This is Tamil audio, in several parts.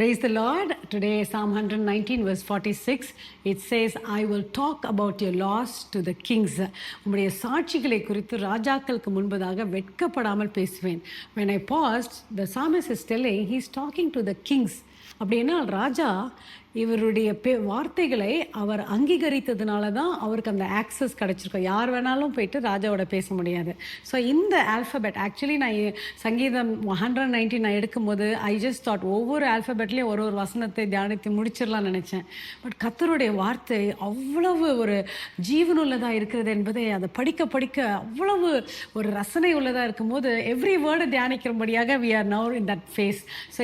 Praise the Lord. Today, Psalm 119, verse 46, it says, I will talk about your laws to the kings. உம்முடைய சாட்சிகளை குறித்து ராஜாக்களுக்கு முன்பதாக வெட்கப்படாமல் பேசுவேன். When I paused, the psalmist is telling, he's talking to the kings. அப்படின்னா ராஜா இவருடைய வார்த்தைகளை அவர் அங்கீகரித்ததுனால தான் அவருக்கு அந்த ஆக்சஸ் கிடச்சிருக்கும். யார் வேணாலும் போயிட்டு ராஜாவோட பேச முடியாது. ஸோ இந்த ஆல்ஃபபெட் ஆக்சுவலி நான் சங்கீதம் 119 நான் எடுக்கும்போது ஐ ஜஸ்ட் தாட் ஒவ்வொரு ஆல்ஃபபெட்லேயும் ஒரு வசனத்தை தியானித்து முடிச்சிடலாம்னு நினச்சேன். பட் கர்த்தருடைய வார்த்தை அவ்வளவு ஒரு ஜீவனுள்ளதாக இருக்கிறது என்பதை அதை படிக்க படிக்க அவ்வளவு ஒரு ரசனை உள்ளதாக இருக்கும்போது எவ்ரி வேர்டை தியானிக்கிறபடியாக we are now in that phase. So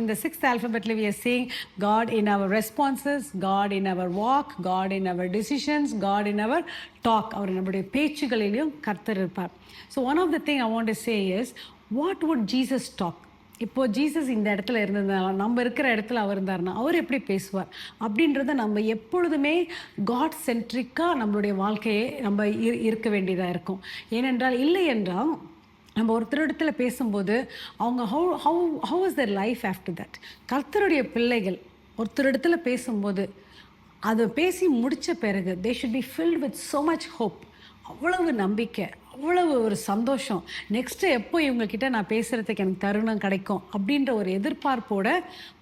இந்த சிக்ஸ்த் ஆல்ஃபபெட்டில் we are saying God in our responses, God in our walk, God in our decisions, God in our talk. அவர் நம்முடைய பேச்சுகளிலும் கர்த்தர் இருப்பார். So one of the thing I want to say is, what would Jesus talk? இப்போ ஜீசஸ் இந்த இடத்துல இருந்ததுனால நம்ம இருக்கிற இடத்துல அவர் இருந்தார்னா அவர் எப்படி பேசுவார் அப்படின்றத நம்ம எப்பொழுதுமே காட் சென்ட்ரிக்காக நம்மளுடைய வாழ்க்கையை நம்ம இருக்க வேண்டியதாக இருக்கும். ஏனென்றால் இல்லை என்றால் நம்ம ஒருத்தரிடத்துல பேசும்போது அவங்க how is Dhar life after that. கர்த்தருடைய பிள்ளைகள் ஒருத்தரிடத்துல பேசும்போது அதை பேசி முடித்த பிறகு they should be filled with so much hope. அவ்வளவு நம்பிக்கை, அவ்வளவு ஒரு சந்தோஷம். நெக்ஸ்ட்டு எப்போ இவங்கக்கிட்ட நான் பேசுகிறதுக்கு எனக்கு தருணம் கிடைக்கும் அப்படின்ற ஒரு எதிர்பார்ப்போட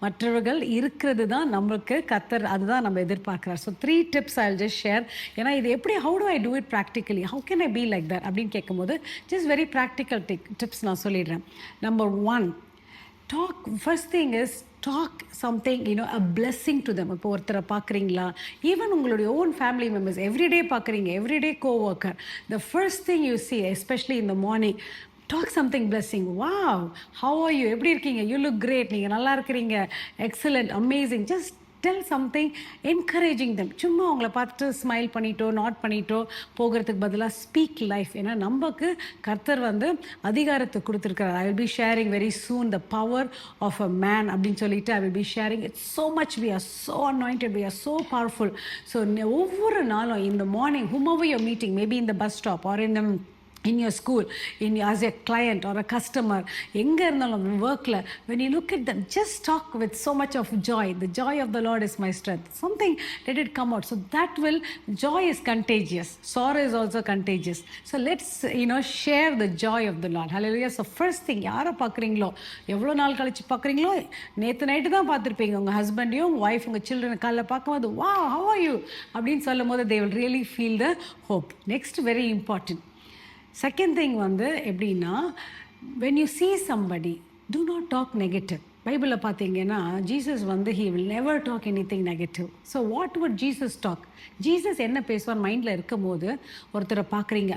மற்றவர்கள் இருக்கிறது தான் நம்மளுக்கு கர்த்தர் அதுதான் நம்ம எதிர்பார்க்குறார். So 3 tips I'll just share. ஏன்னா இது எப்படி how do I do it practically, how can I be like that அப்படின்னு கேட்கும்போது just very practical tips நான் சொல்லிடுறேன். Number 1, talk. First thing is talk something, a blessing to them. இப்போ ஒருத்தரை பார்க்குறீங்களா, ஈவன் உங்களுடைய ஓன் ஃபேமிலி மெம்பர்ஸ் எவ்ரிடே பார்க்குறீங்க, everyday coworker, the first thing you see, especially in the morning, talk something blessing. Wow, how are you, எப்படி இருக்கீங்க, you look great, நீங்கள் நல்லா இருக்கிறீங்க, excellent, amazing. Just tell something encouraging them. சும்மா அவங்கள பார்த்துட்டு ஸ்மைல் பண்ணிட்டோ நாட் பண்ணிட்டோ போகிறதுக்கு பதிலாக ஸ்பீக் லைஃப். ஏன்னா நமக்கு கர்த்தர் அதிகாரத்தை கொடுத்துருக்கிறார். I will be sharing very soon the power of a man அப்படின்னு சொல்லிட்டு I will be sharing it's so much. We are so anointed, we are so powerful. So ஒவ்வொரு நாளும் இந்த morning whomever you're meeting, maybe in the bus stop or in your school, as a client or a customer, எங்கே இருந்தாலும் workல, when you look at them, just talk with so much of joy. The joy of the Lord is my strength. Something, let it come out. So that will, joy is contagious. Sorrow is also contagious. So let's, share the joy of the Lord. Hallelujah. So first thing, யாரை பார்க்குறீங்களோ, எவ்வளோ நாள் கழிச்சு பார்க்குறீங்களோ, நேற்று நைட்டு தான் பார்த்துருப்பீங்க உங்கள் ஹஸ்பண்டையும் உங்கள் ஒய்ஃப் உங்கள் சில்ட்ரன் காலைல பார்க்கும்போது wow, how are you அப்படின்னு சொல்லும் போது they will really feel the hope. Next, very important. Second thing எப்படின்னா, when you see somebody, do not talk negative. பைபிளில் பார்த்தீங்கன்னா Jesus he will never talk anything negative. So what would Jesus talk? Jesus என்ன பேசுவார் மைண்டில் இருக்கும் போது, ஒருத்தரை பார்க்குறீங்க,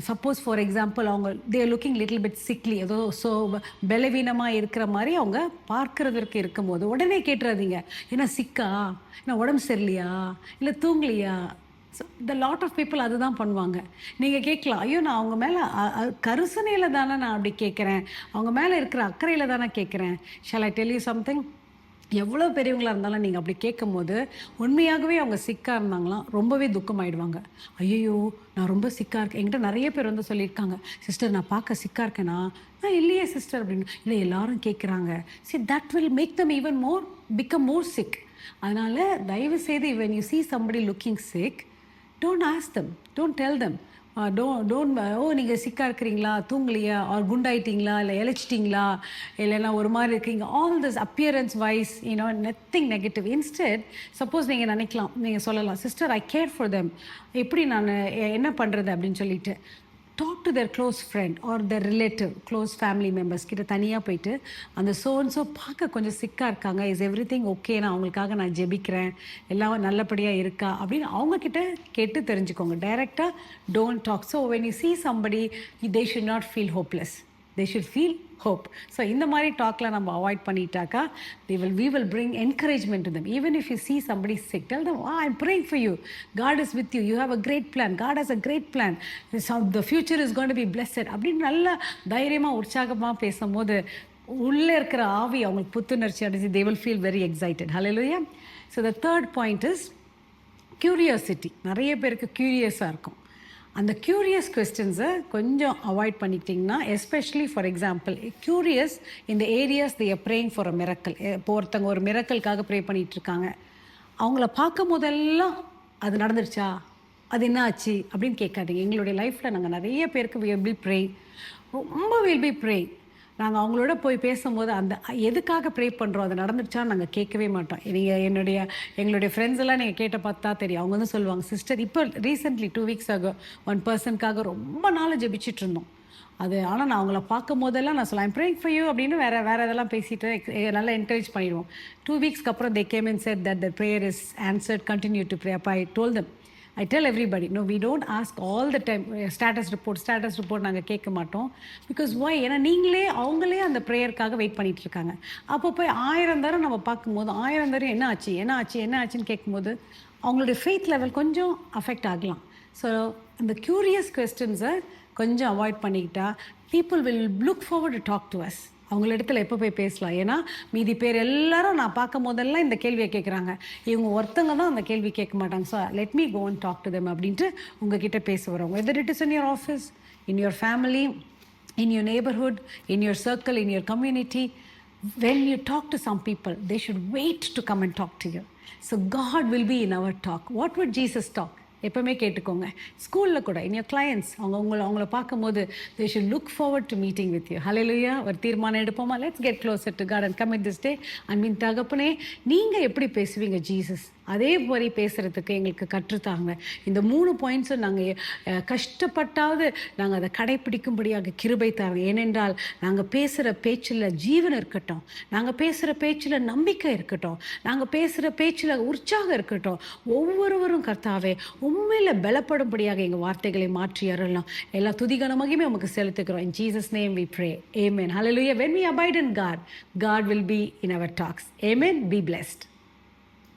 சப்போஸ் ஃபார் எக்ஸாம்பிள் அவங்க தேர் லுக்கிங் லிட்டில் பிட் சிக்லி, ஏதோ ஸோ பலவீனமாக இருக்கிற மாதிரி அவங்க பார்க்குறதற்கு இருக்கும்போது உடனே கேட்டுறாதீங்க, ஏன்னா சிக்கா, ஏன்னா உடம்பு சரியில்லையா, இல்லை தூங்கலையா. So the lot of people அதுதான் பண்ணுவாங்க. நீங்கள் கேட்கலாம், ஐயோ நான் அவங்க மேலே கருசனையில் தானே நான் அப்படி கேட்குறேன், அவங்க மேலே இருக்கிற அக்கறையில் தானே கேட்குறேன். Shall I tell you something? எவ்வளோ பெரியவங்களாக இருந்தாலும் நீங்கள் அப்படி கேட்கும் போது உண்மையாகவே அவங்க சிக்காக இருந்தாங்களாம் ரொம்பவே துக்கமாயிடுவாங்க. ஐயோ நான் ரொம்ப சிக்காக இருக்கேன். என்கிட்ட நிறைய பேர் சொல்லியிருக்காங்க, சிஸ்டர் நான் பார்க்க சிக்காக இருக்கேனா, நான் இல்லையே சிஸ்டர் அப்படின்னு. இல்லை எல்லாரும் கேட்குறாங்க. See that will make them even more become more sick. அதனால் தயவு செய்து when you see somebody looking sick, don't ask them, don't tell them, don't நீங்கள் சிக்காக இருக்கிறீங்களா, தூங்கலையா, ஆர் குண்டாயிட்டீங்களா, இல்லை இழைச்சிட்டிங்களா, இல்லைன்னா ஒரு மாதிரி இருக்கீங்க, all this appearance wise nothing negative. Instead suppose நீங்கள் நினைக்கலாம், நீங்கள் சொல்லலாம், sister I care for them, எப்படி நான் என்ன பண்ணுறது அப்படின்னு சொல்லிட்டு talk to their close friend or their relative, close family members கிட்ட தனியாக போயிட்டு, அந்த ஸோ பார்க்க கொஞ்சம் சிக்காக இருக்காங்க, இஸ் எவ்ரி திங் ஓகே, நான் அவங்களுக்காக நான் ஜெபிக்கிறேன், எல்லாம் நல்லபடியாக இருக்கா அப்படின்னு அவங்கக்கிட்ட கேட்டு தெரிஞ்சுக்கோங்க. டைரெக்டாக don't talk. So when you see somebody, they should not feel hopeless, they should feel hope. So இந்த மாதிரி டாக்ல நம்ம avoid பண்ணிட்டாக்கா we will bring encouragement to them. Even if you see somebody sick, tell them, I'm praying for you, God is with you, you have a great plan, God has a great plan, the future is going to be blessed அப்படின்னு நல்ல தைரியமாக உற்சாகமாக பேசும்போது உள்ளே இருக்கிற ஆவி அவங்களுக்கு புத்துணர்ச்சி அடைஞ்சு they will feel very excited. Hallelujah. So the third point is curiosity. நிறைய பேருக்கு க்யூரியஸாக இருக்கும். அந்த க்யூரியஸ் கொஸ்டின்ஸை கொஞ்சம் அவாய்ட் பண்ணிக்கிட்டிங்கன்னா, எஸ்பெஷலி ஃபார் எக்ஸாம்பிள் க்யூரியஸ் இந்த areas they are praying for a miracle. இப்போ ஒருத்தவங்க ஒரு மிரக்கலுக்காக ப்ரே பண்ணிகிட்ருக்காங்க. அவங்கள பார்க்கும் போதெல்லாம் அது நடந்துருச்சா, அது என்ன ஆச்சு அப்படின்னு கேட்காதீங்க. எங்களுடைய லைஃப்பில் நாங்கள் நிறைய பேருக்கு வில் பி ப்ரே, ரொம்ப வில் பி ப்ரே. நாங்கள் அவங்களோட போய் பேசும்போது அந்த எதுக்காக ப்ரே பண்ணுறோம், அது நடந்துருச்சான்னு நாங்கள் கேட்கவே மாட்டோம். நீங்கள் எங்களுடைய ஃப்ரெண்ட்ஸ் எல்லாம் நீங்கள் கேட்ட பார்த்தா தெரியும். அவங்க வந்து சொல்லுவாங்க, சிஸ்டர் இப்போ ரீசெண்ட்லி 2 வீக்ஸ் ஆக ஒன் பர்சனுக்காக ரொம்ப நாள் ஜெபிச்சிட்டு இருந்தோம். அது ஆனால் நான் அவங்கள பார்க்கும் போதெல்லாம் நான் சொல்லுவேன் ப்ரேயிங் ஃபார் யூ அப்படின்னு வேறு இதெல்லாம் பேசிட்டு நல்லா என்கரேஜ் பண்ணிடுவோம். 2 வீக்ஸ்க்கு அப்புறம் they came and said that the prayer is answered, continue to pray. அப்போ I told them, I tell everybody, no, we don't ask all the time status report நாங்கள் கேட்க மாட்டோம். பிகாஸ் ஒய், ஏன்னா அவங்களே அந்த ப்ரேயருக்காக வெயிட் பண்ணிட்டு இருக்காங்க. அப்போ போய் 1000 தரம் நம்ம பார்க்கும்போது 1000 தரம் என்ன ஆச்சுன்னு கேட்கும்போது அவங்களுடைய ஃபெய்த் லெவல் கொஞ்சம் அஃபெக்ட் ஆகலாம். ஸோ அந்த க்யூரியஸ் கொஸ்டின்ஸை கொஞ்சம் அவாய்ட் பண்ணிக்கிட்டா people will look forward to talk to us. அவங்கள இடத்துல எப்போ போய் பேசலாம். ஏன்னா மீதி பேர் எல்லாரும் நான் பார்க்கும் போதெல்லாம் இந்த கேள்வியை கேட்குறாங்க, இவங்க ஒருத்தங்க தான் அந்த கேள்வி கேட்க மாட்டாங்க. So let me go and talk to them அப்படின்ட்டு உங்ககிட்ட பேச வரவங்க. Whether it is in your office, in your family, in your neighbourhood, in your circle, in your community, when you talk to some people, they should wait to come and talk to you. So God will be in our talk. What would Jesus talk? எப்போவுமே கேட்டுக்கோங்க. ஸ்கூலில் கூட இன் யோர் கிளையன்ட்ஸ் அவங்கள பார்க்கும்போது they should look forward to meeting with you. Hallelujah. ஒரு தீர்மானம் எடுப்போமா, let's get closer to God and commit this day. அன்பின் தகப்பனே, நீங்கள் எப்படி பேசுவீங்க ஜீசஸ், அதே மாதிரி பேசுகிறதுக்கு எங்களுக்கு கற்றுத்தாங்க. இந்த 3 பாயிண்ட்ஸும் நாங்கள் கஷ்டப்பட்டாவது நாங்கள் அதை கடைப்பிடிக்கும்படியாக கிருபை தாங்க. ஏனென்றால் நாங்கள் பேசுகிற பேச்சில் ஜீவன் இருக்கட்டும், நாங்கள் பேசுகிற பேச்சில் நம்பிக்கை இருக்கட்டும், நாங்கள் பேசுகிற பேச்சில் உற்சாகம் இருக்கட்டும். ஒவ்வொருவரும் கர்த்தாவே உண்மையில் பலப்படும்படியாக எங்கள் வார்த்தைகளை மாற்றி அருளலாம். எல்லா துதிகான மகிமை உமக்கு செலுத்துக்கிறோம். In Jesus' name we pray. Amen. Hallelujah. When we abide in God, God will be in our talks. Amen. Be blessed.